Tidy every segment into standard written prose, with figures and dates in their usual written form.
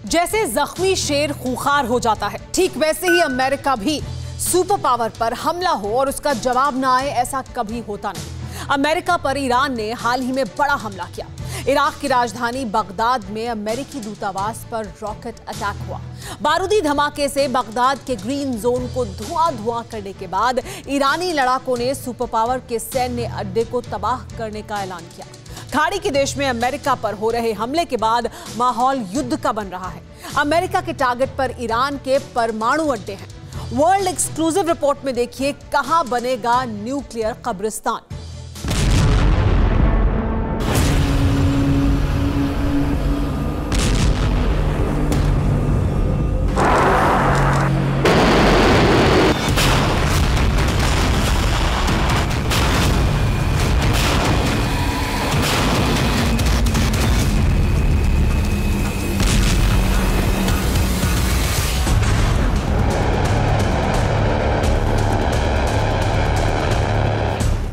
जैसे जख्मी शेर खूंखार हो जाता है, ठीक वैसे ही अमेरिका भी सुपर पावर पर हमला हो और उसका जवाब ना आए, ऐसा कभी होता नहीं। अमेरिका पर ईरान ने हाल ही में बड़ा हमला किया। इराक की राजधानी बगदाद में अमेरिकी दूतावास पर रॉकेट अटैक हुआ। बारूदी धमाके से बगदाद के ग्रीन जोन को धुआं करने के बाद ईरानी लड़ाकों ने सुपर पावर के सैन्य अड्डे को तबाह करने का ऐलान किया। खाड़ी के देश में अमेरिका पर हो रहे हमले के बाद माहौल युद्ध का बन रहा है। अमेरिका के टारगेट पर ईरान के परमाणु अड्डे हैं। वर्ल्ड एक्सक्लूसिव रिपोर्ट में देखिए कहां बनेगा न्यूक्लियर कब्रिस्तान।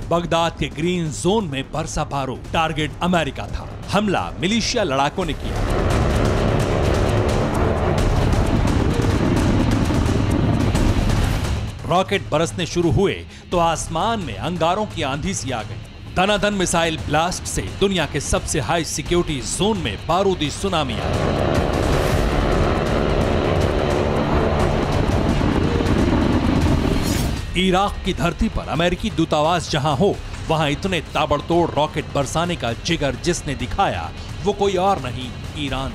बगदाद के ग्रीन जोन में बरसा बारूद। टारगेट अमेरिका था। हमला मिलिशिया लड़ाकों ने किया। रॉकेट बरसने शुरू हुए तो आसमान में अंगारों की आंधी सी आ गई। दनादन मिसाइल ब्लास्ट से दुनिया के सबसे हाई सिक्योरिटी जोन में बारूदी सुनामी आई। इराक की धरती पर अमेरिकी दूतावास जहां हो, वहां इतने ताबड़तोड़ रॉकेट बरसाने का जिगर जिसने दिखाया वो कोई और नहीं, ईरान।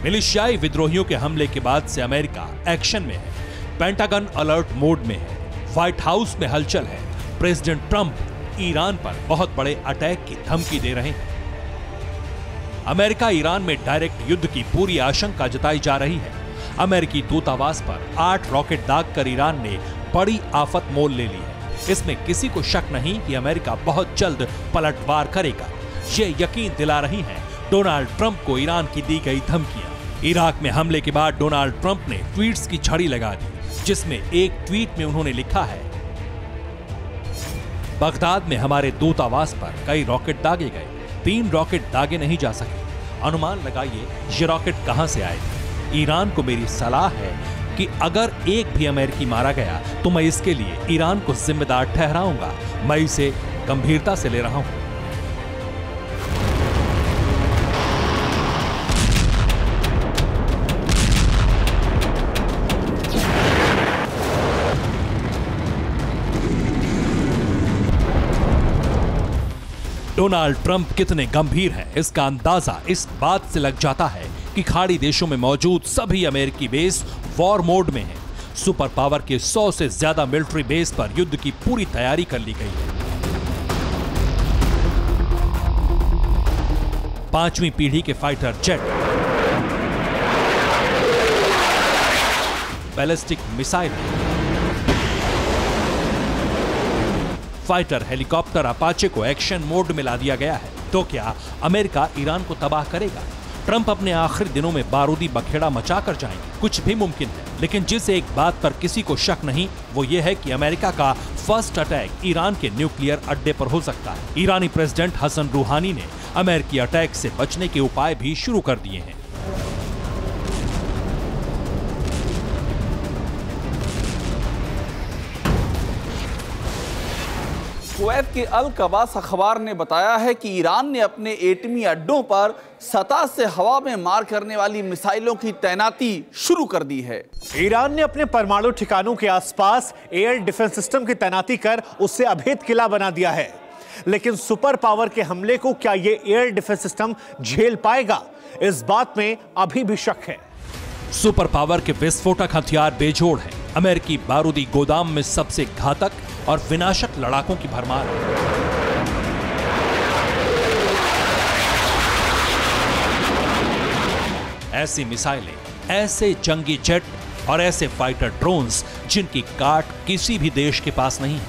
मिलिशियाई विद्रोहियों के हमले के बाद से अमेरिका एक्शन में है। पेंटागन अलर्ट मोड में है। व्हाइट हाउस में हलचल है। प्रेसिडेंट ट्रंप ईरान पर बहुत बड़े अटैक की धमकी दे रहे हैं। अमेरिका ईरान में डायरेक्ट युद्ध की पूरी आशंका जताई जा रही है। अमेरिकी दूतावास पर 8 रॉकेट दागकर ईरान ने बड़ी आफत मोल ले ली है। इसमें किसी को शक नहीं कि अमेरिका बहुत जल्द पलटवार करेगा। ये यकीन दिला रही हैं डोनाल्ड ट्रंप को ईरान की दी गई धमकियां। इराक में हमले के बाद डोनाल्ड ट्रंप ने ट्वीट्स की झड़ी लगा दी, जिसमें एक ट्वीट में उन्होंने लिखा है, बगदाद में हमारे दूतावास पर कई रॉकेट दागे गए। 3 रॉकेट दागे नहीं जा सके। अनुमान लगाइए ये रॉकेट कहां से आए। ईरान को मेरी सलाह है कि अगर एक भी अमेरिकी मारा गया तो मैं इसके लिए ईरान को जिम्मेदार ठहराऊंगा। मैं इसे गंभीरता से ले रहा हूं। डोनाल्ड ट्रंप कितने गंभीर हैं, इसका अंदाजा इस बात से लग जाता है कि खाड़ी देशों में मौजूद सभी अमेरिकी बेस वॉर मोड में हैं। सुपर पावर के 100 से ज्यादा मिलिट्री बेस पर युद्ध की पूरी तैयारी कर ली गई है। 5वीं पीढ़ी के fighter jet, ballistic missile, fighter helicopter Apache को एक्शन मोड में ला दिया गया है। तो क्या अमेरिका ईरान को तबाह करेगा? ट्रंप अपने आखिरी दिनों में बारूदी बखेड़ा मचाकर जाएंगे। कुछ भी मुमकिन है, लेकिन जिस एक बात पर किसी को शक नहीं वो ये है कि अमेरिका का फर्स्ट अटैक ईरान के न्यूक्लियर अड्डे पर हो सकता है। ईरानी प्रेसिडेंट हसन रूहानी ने अमेरिकी अटैक से बचने के उपाय भी शुरू कर दिए हैं। कुवैत के अल कबास अखबार ने बताया है कि ईरान ने अपने एटमी अड्डों पर सतह से हवा में मार करने वाली मिसाइलों की तैनाती शुरू कर दी है। ईरान ने अपने परमाणु ठिकानों के आसपास एयर डिफेंस सिस्टम की तैनाती कर उससे अभेद किला बना दिया है। लेकिन सुपर पावर के हमले को क्या यह एयर डिफेंस सिस्टम झेल पाएगा, इस बात में अभी भी शक है। सुपर पावर के विस्फोटक हथियार बेजोड़ हैं। अमेरिकी बारूदी गोदाम में सबसे घातक और विनाशक लड़ाकों की भरमार है। ऐसी मिसाइलें, ऐसे जंगी जेट और ऐसे फाइटर ड्रोन्स जिनकी काट किसी भी देश के पास नहीं है।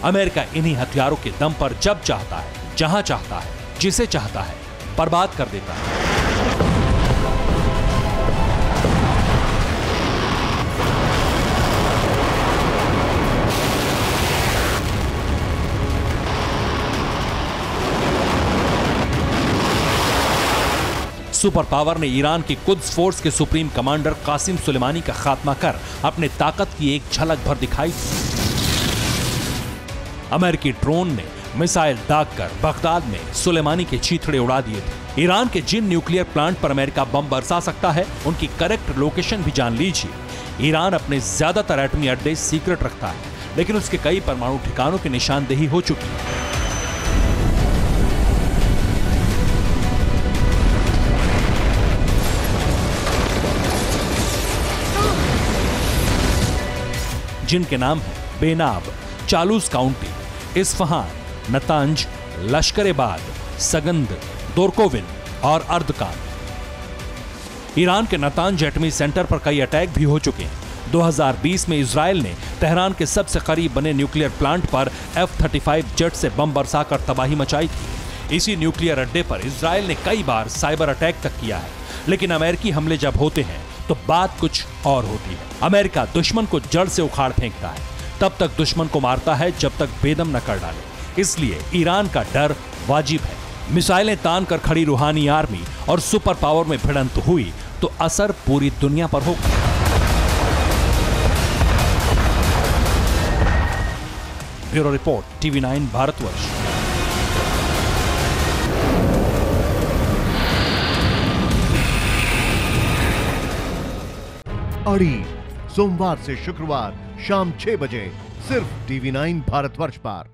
अमेरिका इन्हीं हथियारों के दम पर जब चाहता है, जहां चाहता है, जिसे चाहता है बर्बाद कर देता है। सुपर पावर ने ईरान की कुद्स फोर्स के सुप्रीम कमांडर कासिम सुलेमानी का खात्मा कर अपने ताकत की एक झलक भर दिखाई। अमेरिकी ड्रोन ने मिसाइल दागकर बगदाद में सुलेमानी के चीथड़े उड़ा दिए थे। ईरान के जिन न्यूक्लियर प्लांट पर अमेरिका बम बरसा सकता है, उनकी करेक्ट लोकेशन भी जान लीजिए। ईरान अपने ज्यादातर एटमी अड्डे सीक्रेट रखता है, लेकिन उसके कई परमाणु ठिकानों की निशानदेही हो चुकी है। जिनके नाम है बेनाब, चालूस काउंटी, इस्फहान, नतांज, लश्कर-ए-बाद, सगंद, दोरकोविन और अर्दकान। ईरान के नतांज एटमी सेंटर पर कई अटैक भी हो चुके हैं। 2020 में इजराइल ने तेहरान के सबसे करीब बने न्यूक्लियर प्लांट पर F-35 जेट से बम बरसाकर तबाही मचाई थी। इसी न्यूक्लियर अड्डे पर इजराइल ने कई बार साइबर अटैक तक किया है। लेकिन अमेरिकी हमले जब होते हैं तो बात कुछ और होती है। अमेरिका दुश्मन को जड़ से उखाड़ फेंकता है, तब तक दुश्मन को मारता है जब तक बेदम न कर डाले। इसलिए ईरान का डर वाजिब है। मिसाइलें तान कर खड़ी रूहानी आर्मी और सुपर पावर में भिड़ंत हुई तो असर पूरी दुनिया पर होगा। Bureau report, TV9 Bharatvarsh. अड़ी सोमवार से शुक्रवार शाम 6 बजे सिर्फ TV9 भारतवर्ष पर।